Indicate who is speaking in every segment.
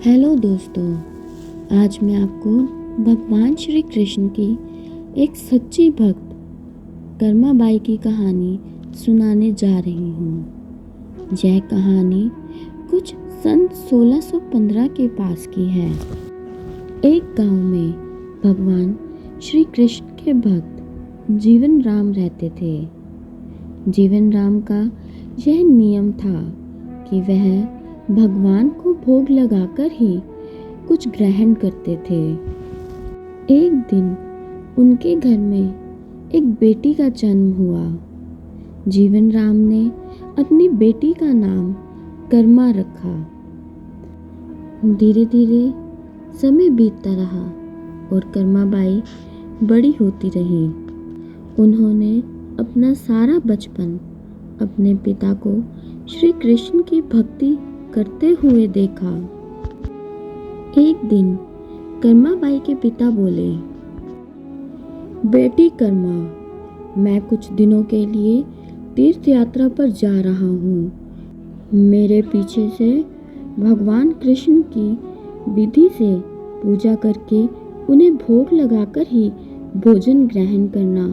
Speaker 1: Hello दोस्तों, आज मैं आपको भगवान श्री कृष्ण की एक सच्ची भक्त कर्माबाई की कहानी सुनाने जा रही हूँ। यह कहानी कुछ सन 1615 के पास की है। एक गांव में भगवान श्री कृष्ण के भक्त जीवन राम रहते थे। जीवन राम का यह नियम था कि वह भगवान को भोग लगाकर ही कुछ ग्रहण करते थे। एक दिन उनके घर में एक बेटी का जन्म हुआ। जीवन राम ने अपनी बेटी का नाम कर्मा रखा। धीरे धीरे समय बीतता रहा और कर्माबाई बड़ी होती रही। उन्होंने अपना सारा बचपन अपने पिता को श्री कृष्ण की भक्ति करते हुए देखा। एक दिन कर्माबाई के पिता बोले, बेटी कर्मा, मैं कुछ दिनों के लिए तीर्थ यात्रा पर जा रहा हूँ। मेरे पीछे से भगवान कृष्ण की विधि से पूजा करके उन्हें भोग लगाकर ही भोजन ग्रहण करना।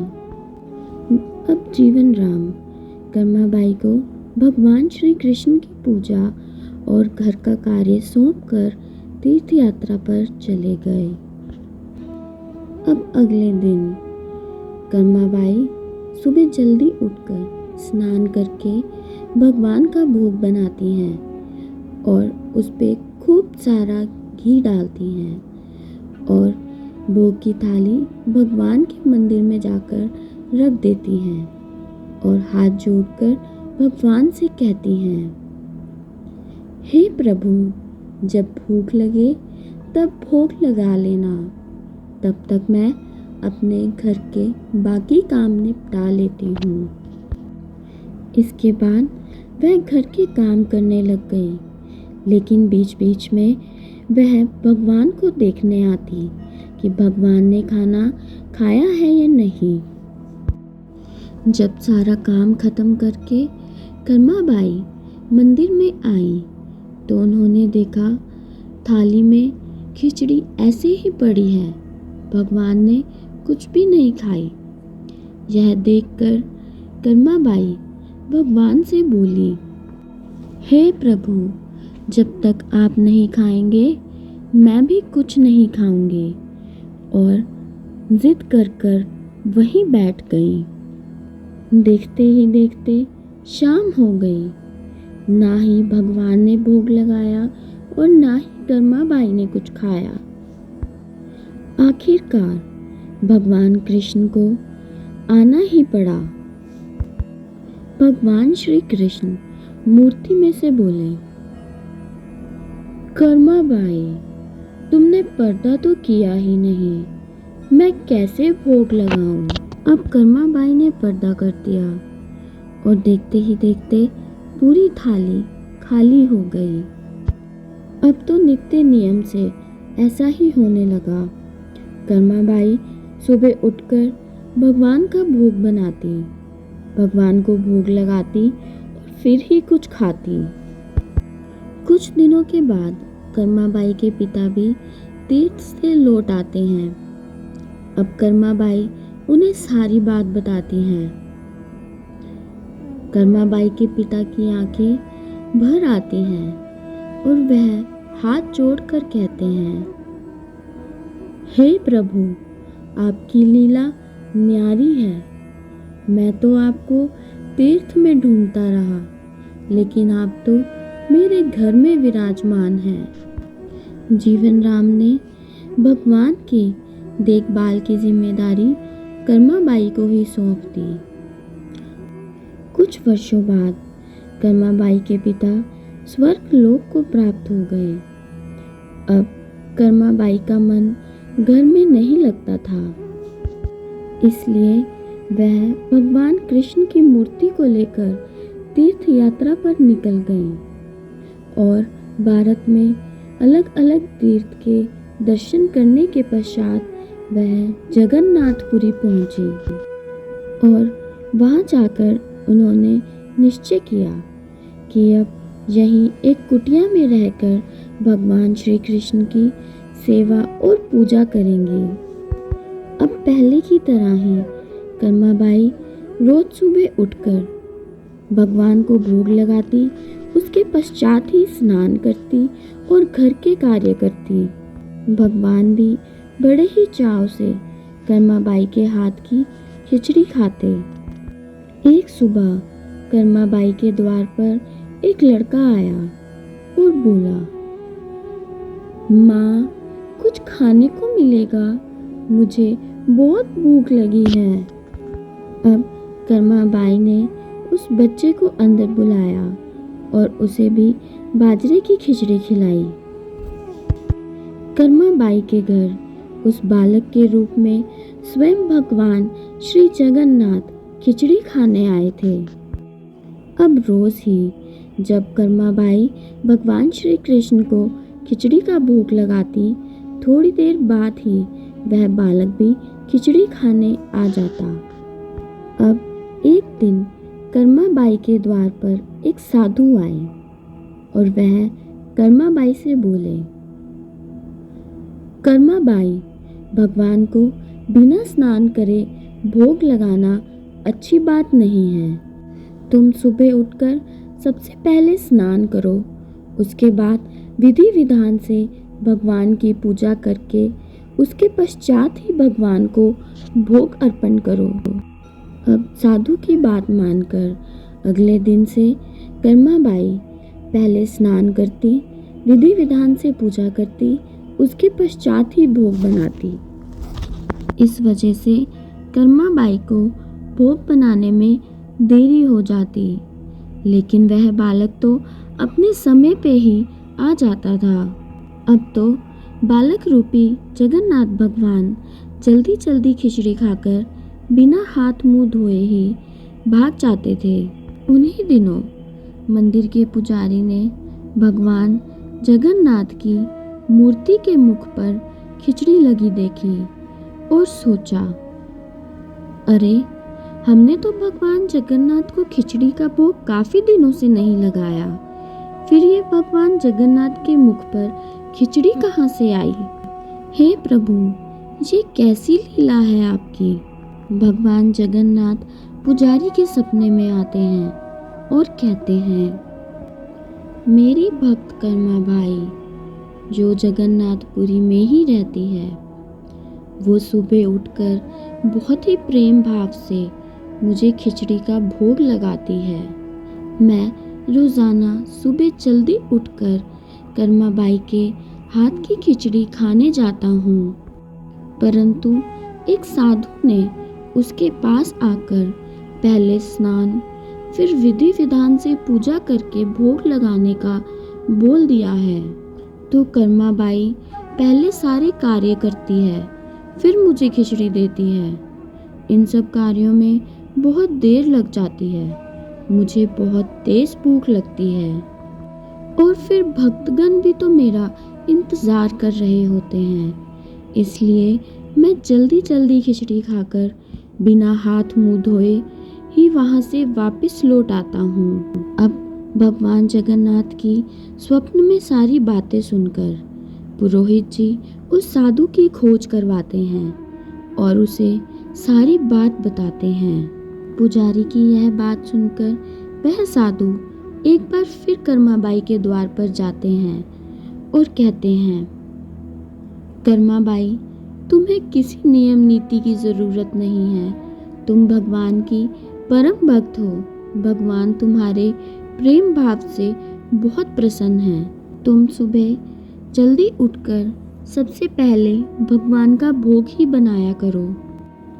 Speaker 1: अब जीवन राम कर्माबाई को भगवान श्री कृष्ण की पूजा और घर का कार्य सौंपकर तीर्थ यात्रा पर चले गए। अब अगले दिन कर्माबाई सुबह जल्दी उठकर स्नान करके भगवान का भोग बनाती हैं और उस पे खूब सारा घी डालती हैं और भोग की थाली भगवान के मंदिर में जाकर रख देती हैं और हाथ जोड़कर भगवान से कहती हैं, हे प्रभु, जब भूख लगे तब भोग लगा लेना, तब तक मैं अपने घर के बाकी काम निपटा लेती हूँ। इसके बाद वह घर के काम करने लग गई, लेकिन बीच बीच में वह भगवान को देखने आती कि भगवान ने खाना खाया है या नहीं। जब सारा काम खत्म करके कर्माबाई मंदिर में आई तो उन्होंने देखा थाली में खिचड़ी ऐसे ही पड़ी है। भगवान ने कुछ भी नहीं खाई। यह देखकर कर्माबाई भगवान से बोली, हे प्रभु, जब तक आप नहीं खाएंगे मैं भी कुछ नहीं खाऊंगी, और जिद कर वहीं बैठ गई। देखते ही देखते शाम हो गई। ना ही भगवान ने भोग लगाया और ना ही कर्माबाई ने कुछ खाया। आखिरकार भगवान कृष्ण को आना ही पड़ा। भगवान श्री कृष्ण मूर्ति में से बोले, कर्माबाई, तुमने पर्दा तो किया ही नहीं, मैं कैसे भोग लगाऊं? अब कर्माबाई ने पर्दा कर दिया और देखते ही देखते पूरी थाली खाली हो गई। अब तो नित्य नियम से ऐसा ही होने लगा। कर्माबाई सुबह उठकर भगवान का भोग बनाती, भगवान को भोग लगाती और फिर ही कुछ खाती। कुछ दिनों के बाद कर्माबाई के पिता भी तीर्थ से लौट आते हैं। अब कर्माबाई उन्हें सारी बात बताती हैं। कर्माबाई के पिता की आंखें भर आती हैं और वह हाथ जोड़कर कहते हैं, हे प्रभु, आपकी लीला न्यारी है। मैं तो आपको तीर्थ में ढूंढता रहा, लेकिन आप तो मेरे घर में विराजमान हैं। जीवन राम ने भगवान की देखभाल की जिम्मेदारी कर्माबाई को ही सौंप दी। कुछ वर्षों बाद कर्माबाई के पिता स्वर्ग लोक को प्राप्त हो गए। अब कर्माबाई का मन घर में नहीं लगता था, इसलिए वह भगवान कृष्ण की मूर्ति को लेकर तीर्थ यात्रा पर निकल गई और भारत में अलग अलग तीर्थ के दर्शन करने के पश्चात वह जगन्नाथपुरी पहुंची और वहां जाकर उन्होंने निश्चय किया कि अब यहीं एक कुटिया में रहकर भगवान श्री कृष्ण की सेवा और पूजा करेंगी। अब पहले की तरह ही कर्माबाई रोज सुबह उठकर भगवान को भोग लगाती, उसके पश्चात ही स्नान करती और घर के कार्य करती। भगवान भी बड़े ही चाव से कर्माबाई के हाथ की खिचड़ी खाते। एक सुबह कर्माबाई के द्वार पर एक लड़का आया और बोला, माँ, कुछ खाने को मिलेगा? मुझे बहुत भूख लगी है। अब कर्माबाई ने उस बच्चे को अंदर बुलाया और उसे भी बाजरे की खिचड़ी खिलाई। कर्माबाई के घर उस बालक के रूप में स्वयं भगवान श्री जगन्नाथ खिचड़ी खाने आए थे। अब रोज ही जब कर्माबाई भगवान श्री कृष्ण को खिचड़ी का भोग लगाती, थोड़ी देर बाद ही वह बालक भी खिचड़ी खाने आ जाता। अब एक दिन कर्माबाई के द्वार पर एक साधु आए और वह कर्माबाई से बोले, कर्माबाई, भगवान को बिना स्नान करे भोग लगाना अच्छी बात नहीं है। तुम सुबह उठकर सबसे पहले स्नान करो, उसके बाद विधि विधान से भगवान की पूजा करके उसके पश्चात ही भगवान को भोग अर्पण करो। अब साधु की बात मानकर अगले दिन से कर्माबाई पहले स्नान करती, विधि विधान से पूजा करती, उसके पश्चात ही भोग बनाती। इस वजह से कर्माबाई को भोग बनाने में देरी हो जाती, लेकिन वह बालक तो अपने समय पे ही आ जाता था। अब तो बालक रूपी जगन्नाथ भगवान जल्दी जल्दी खिचड़ी खाकर बिना हाथ मुंह धोए ही भाग जाते थे। उन्हीं दिनों मंदिर के पुजारी ने भगवान जगन्नाथ की मूर्ति के मुख पर खिचड़ी लगी देखी और सोचा, अरे, हमने तो भगवान जगन्नाथ को खिचड़ी का भोग काफी दिनों से नहीं लगाया, फिर ये भगवान जगन्नाथ के मुख पर खिचड़ी कहाँ से आई? हे प्रभु, ये कैसी लीला है आपकी? भगवान जगन्नाथ पुजारी के सपने में आते हैं और कहते हैं, मेरी भक्त कर्माबाई जो जगन्नाथपुरी में ही रहती है, वो सुबह उठकर बहुत ही प्रेम भाव से मुझे खिचड़ी का भोग लगाती है। मैं रोज़ाना सुबह जल्दी उठकर कर्माबाई के हाथ की खिचड़ी खाने जाता हूँ, परंतु एक साधु ने उसके पास आकर पहले स्नान फिर विधि विधान से पूजा करके भोग लगाने का बोल दिया है। तो कर्माबाई पहले सारे कार्य करती है, फिर मुझे खिचड़ी देती है। इन सब कार्यों में बहुत देर लग जाती है, मुझे बहुत तेज भूख लगती है और फिर भक्तगण भी तो मेरा इंतज़ार कर रहे होते हैं, इसलिए मैं जल्दी जल्दी खिचड़ी खाकर बिना हाथ मुंह धोए ही वहाँ से वापस लौट आता हूँ। अब भगवान जगन्नाथ की स्वप्न में सारी बातें सुनकर पुरोहित जी उस साधु की खोज करवाते हैं और उसे सारी बात बताते हैं। पुजारी की यह बात सुनकर वह साधु एक बार फिर कर्माबाई के द्वार पर जाते हैं और कहते हैं, कर्माबाई, तुम्हें किसी नियम नीति की ज़रूरत नहीं है, तुम भगवान की परम भक्त हो। भगवान तुम्हारे प्रेम भाव से बहुत प्रसन्न हैं। तुम सुबह जल्दी उठकर सबसे पहले भगवान का भोग ही बनाया करो।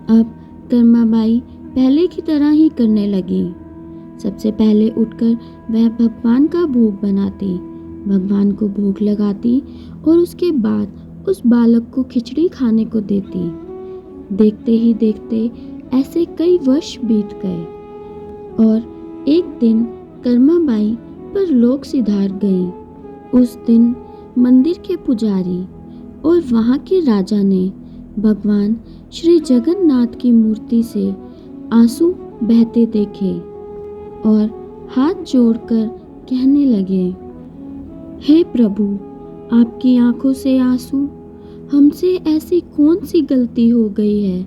Speaker 1: अब कर्माबाई पहले की तरह ही करने लगी। सबसे पहले उठकर वह भगवान का भोग बनाती, भगवान को भोग लगाती और उसके बाद उस बालक को खिचड़ी खाने को देती। देखते ही देखते ऐसे कई वर्ष बीत गए और एक दिन कर्माबाई परलोक सिधार गई। उस दिन मंदिर के पुजारी और वहाँ के राजा ने भगवान श्री जगन्नाथ की मूर्ति से आंसू बहते देखे और हाथ जोड़कर कहने लगे, हे प्रभु, आपकी आंखों से आंसू, हमसे ऐसी कौन सी गलती हो गई है?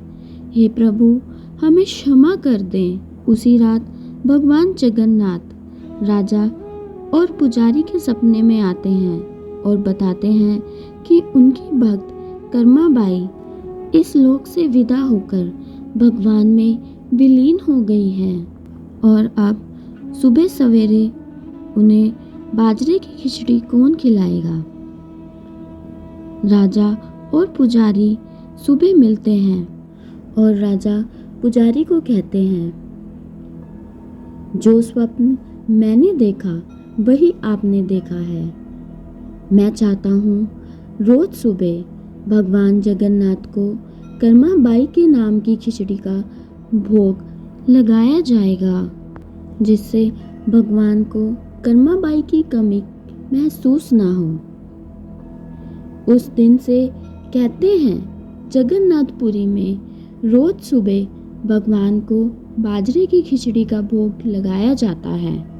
Speaker 1: हे प्रभु, हमें क्षमा कर दें। उसी रात भगवान जगन्नाथ राजा और पुजारी के सपने में आते हैं और बताते हैं कि उनकी भक्त कर्माबाई इस लोक से विदा होकर भगवान में विलीन हो गई है और अब सुबह सवेरे उन्हें बाजरे की खिचड़ी कौन खिलाएगा। राजा और पुजारी सुबह मिलते हैं और राजा पुजारी को कहते हैं, जो स्वप्न मैंने देखा वही आपने देखा है। मैं चाहता हूँ रोज सुबह भगवान जगन्नाथ को कर्माबाई के नाम की खिचड़ी का भोग लगाया जाएगा, जिससे भगवान को कर्माबाई की कमी महसूस ना हो। उस दिन से कहते हैं जगन्नाथपुरी में रोज सुबह भगवान को बाजरे की खिचड़ी का भोग लगाया जाता है।